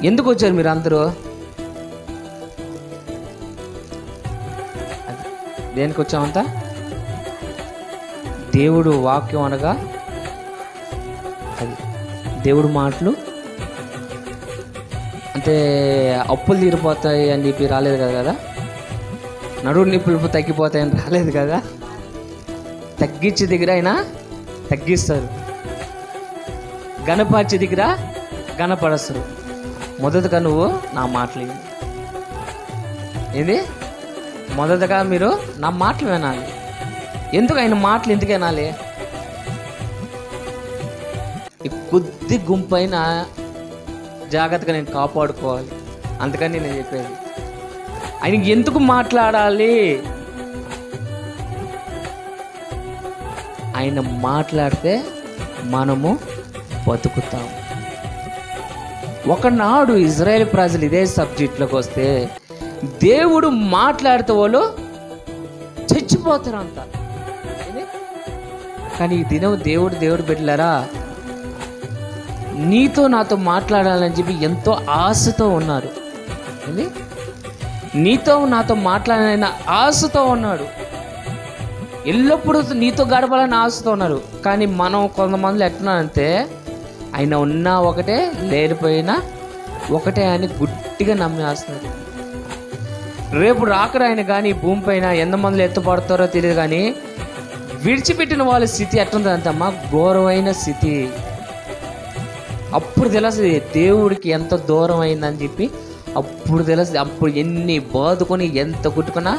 ఎందుకు వచ్చారు మీరు అందరూ? దేనికి వచ్చామంతా? దేవుడు వాక్యం అనగా అది దేవుడు మాటలు అంటే అప్పులు తీరిపోతాయి అని చెప్పి రాలేదు కదా, నడువు నిప్పులు తగ్గిపోతాయని రాలేదు కదా. తగ్గించే దగ్గర అయినా తగ్గిస్తారు, గణపరిచే దగ్గర గణపరుస్తారు. మొదటగా నువ్వు నా మాటలు ఏంది, మొదటగా మీరు నా మాటలు వినాలి. ఎందుకు ఆయన మాటలు ఎందుకు వినాలి? ఈ కొద్ది గుంపైన జాగ్రత్తగా నేను కాపాడుకోవాలి. అందుకని నేను చెప్పేది, ఆయనకి ఎందుకు మాట్లాడాలి? ఆయన మాట్లాడితే మనము బతుకుతాం. ఒకనాడు ఇజ్రాయేల్ ప్రజలు ఇదే సబ్జెక్ట్లోకి వస్తే దేవుడు మాట్లాడితే వాళ్ళు చచ్చిపోతారు అంత. కానీ ఈ దినం దేవుడు బిడ్డలారా నీతో నాతో మాట్లాడాలని చెప్పి ఎంతో ఆశతో ఉన్నారు. నీతో నాతో మాట్లాడాలన్న ఆశతో ఉన్నాడు. ఎల్లప్పుడూ నీతో గడపాలని ఆశతో ఉన్నారు. కానీ మనం కొంతమందిలో ఎట్లున్నారంటే ఆయన ఉన్నా ఒకటే, లేకపోయినా ఒకటే అని గుట్టిగా నమ్మేస్తున్నారు. రేపు రాకడ ఆయన కానీ భూమి పైన ఎంతమందిలో ఎత్తుపడతారో తెలియదు, కానీ విడిచిపెట్టిన వాళ్ళ స్థితి ఎట్లుందంటమ్మా, ఘోరమైన స్థితి. అప్పుడు తెలుస్తుంది దేవుడికి ఎంత దూరం అయిందని చెప్పి, అప్పుడు తెలుస్తుంది. అప్పుడు ఎన్ని బాదుకొని ఎంత కుట్టుకున్నా